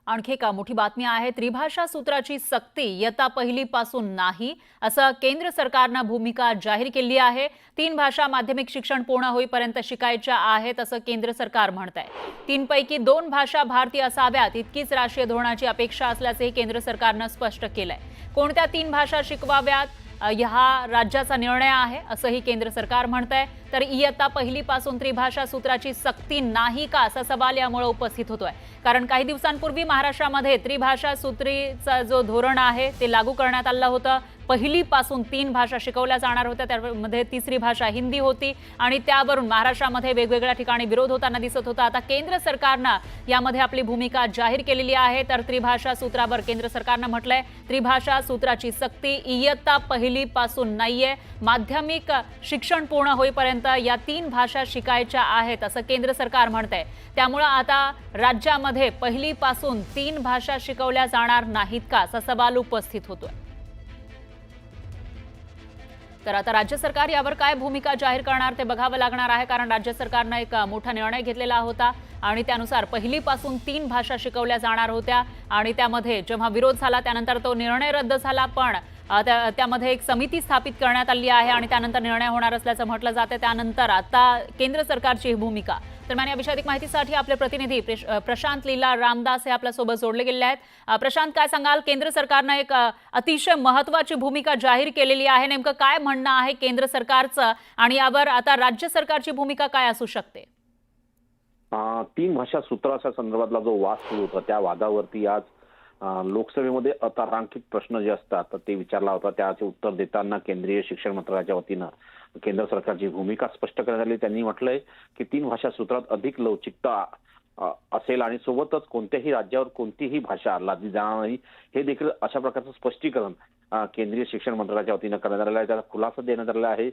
आणखी एक मोठी बातमी आहे। त्रिभाषा सूत्राची सक्ती इयत्ता पहिलीपासून नाही असं केंद्र सरकारने भूमिका जाहीर केली आहे। 3 भाषा माध्यमिक शिक्षण पूर्ण होईपर्यंत शिकायच्या आहेत असं केंद्र सरकार म्हणतंय। 3 पैकी 2 भाषा भारतीय असाव्यात इतकीच राष्ट्रीय धोरणाची अपेक्षा असल्याचंही केंद्र सरकारने स्पष्ट केलंय। कोणत्या 3 भाषा शिकवाव्यात हा राज्याचा निर्णय आहे असंही केंद्र सरकार म्हणतंय। तर इयत्ता पहिलीपासून त्रिभाषा सूत्राची सक्ती नाही का असा सवाल यामुळे उपस्थित होतोय। कारण काही दिवसांपूर्वी महाराष्ट्रामध्ये त्रिभाषा सूत्रीचा जो धोरण आहे ते लागू करण्यात आलं होतं। पहिलीपासून 3 भाषा शिकवल्या जाणार होत्या, त्यामध्ये तिसरी भाषा हिंदी होती आणि त्यावरून महाराष्ट्रामध्ये वेगवेगळ्या ठिकाणी विरोध होताना दिसत होता। आता केंद्र सरकारने यामध्ये आपली भूमिका जाहीर केलेली आहे। तर त्रिभाषा सूत्रावर केंद्र सरकारने म्हटलंय त्रिभाषा सूत्राची सक्ती इयत्ता पहिलीपासून नाहीये, माध्यमिक शिक्षण पूर्ण होईपर्यंत या 3 भाषा शिकायच्या आहेत असं केंद्र सरकार म्हणतंय। त्यामुळे आता राज्यामध्ये पहिलीपासून 3 भाषा शिकवल्या जाणार नाहीत का असा सवाल उपस्थित होतोय। तर आता राज्य सरकार यावर काय भूमिका जाहीर करणार ते बघावं लागणार आहे। कारण राज्य सरकारने एक मोठा निर्णय घेतलेला होता आणि त्यानुसार पहिलीपासून 3 भाषा शिकवल्या जाणार होत्या आणि त्यामध्ये जेव्हा विरोध झाला त्यानंतर तो निर्णय रद्द झाला। पण त्यामध्ये एक समिती स्थापित करण्यात आली आहे आणि त्यानंतर निर्णय होणार असल्याचं म्हटलं जातं। त्यानंतर आता केंद्र सरकारची ही भूमिका। दरम्यान या विषयात माहितीसाठी आपले प्रतिनिधी प्रशांत लीला रामदास हे आपल्यासोबत जोडले गेले आहेत। प्रशांत, काय सांगाल? केंद्र सरकारने एक अतिशय महत्त्वाची भूमिका जाहीर केलेली आहे, नेमकं काय म्हणणं आहे केंद्र सरकारचं आणि यावर आता राज्य सरकारची भूमिका काय असू शकते? 3 भाषा सूत्राच्या संदर्भातला जो वाद सुरू होता त्या वादावरती आज लोकसभेमध्ये अतारांकित प्रश्न जे असतात ते विचारला होता। त्याचे उत्तर देताना केंद्रीय शिक्षण मंत्रालयाच्या वतीनं केंद्र सरकारची भूमिका स्पष्ट करण्यात आली। त्यांनी म्हटलंय की 3 भाषा सूत्रात अधिक लवचिकता असेल आणि सोबतच कोणत्याही राज्यावर कोणतीही भाषा लादली जाणार नाही, हे देखील अशा प्रकारचं स्पष्टीकरण केंद्रीय शिक्षण मंत्रालयाच्या वतीनं करण्यात आलेलं आहे। त्याला खुलासा देण्यात आलेला आहे।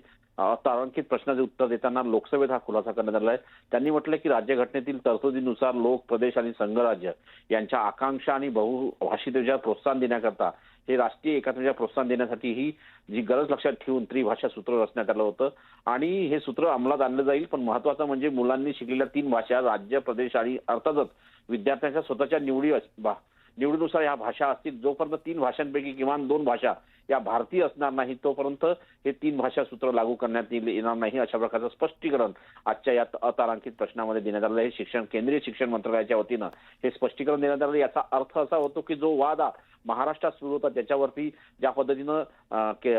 तारांकित प्रश्नाचे उत्तर देताना लोकसभेत हा खुलासा करण्यात आला आहे। त्यांनी म्हटलं की राज्यघटनेतील तरतुदीनुसार लोक, प्रदेश आणि संघराज्य यांच्या आकांक्षा आणि बहुभाषितेला प्रोत्साहन देण्याकरता हे राष्ट्रीय एकात्मतेला प्रोत्साहन देण्यासाठी ही जी गरज लक्षात ठेवून त्रिभाषा सूत्र रचण्यात आलं होतं आणि हे सूत्र अंमलात आणलं जाईल। पण महत्त्वाचं म्हणजे मुलांनी शिकलेल्या 3 भाषा राज्य, प्रदेश आणि अर्थातच विद्यार्थ्यांच्या स्वतःच्या निवडीनुसार या भाषा असतील। जोपर्यंत 3 भाषांपैकी किमान 2 भाषा या भारतीय असणार नाही तोपर्यंत हे 3 भाषा सूत्र लागू करण्यात येणार नाही, अशा प्रकारचं स्पष्टीकरण आजच्या या अतारांकित प्रश्नामध्ये देण्यात आलं आहे। केंद्रीय शिक्षण मंत्रालयाच्या वतीनं हे स्पष्टीकरण देण्यात आलं। याचा अर्थ असा होतो की जो वाद महाराष्ट्रात सुरू होता त्याच्यावरती ज्या पद्धतीनं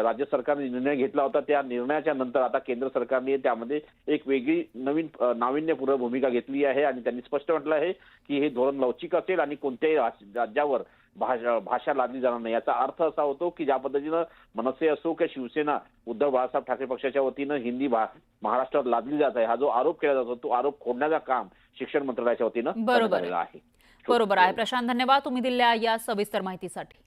राज्य सरकारने निर्णय घेतला होता त्या निर्णयाच्या नंतर आता केंद्र सरकारने त्यामध्ये एक वेगळी नवीन नाविन्यपूर्ण भूमिका घेतली आहे आणि त्यांनी स्पष्ट म्हटलं आहे की हे धोरण लवचिक असेल आणि कोणत्याही राज्यावर भाषा लादली जाणार नाही। याचा अर्थ असा होतो की ज्या पद्धतीनं मनसे असो किंवा शिवसेना उद्धव बाळासाहेब ठाकरे पक्षाच्या वतीनं हिंदी महाराष्ट्रात लादली जात आहे, हा जो आरोप केला जातो तो आरोप खोडण्याचं काम शिक्षण मंत्रालयाच्या वतीनं करण्यात आलेलं आहे। बरोबर आहे प्रशांत, धन्यवाद तुम्ही दिलेल्या या सविस्तर माहितीसाठी।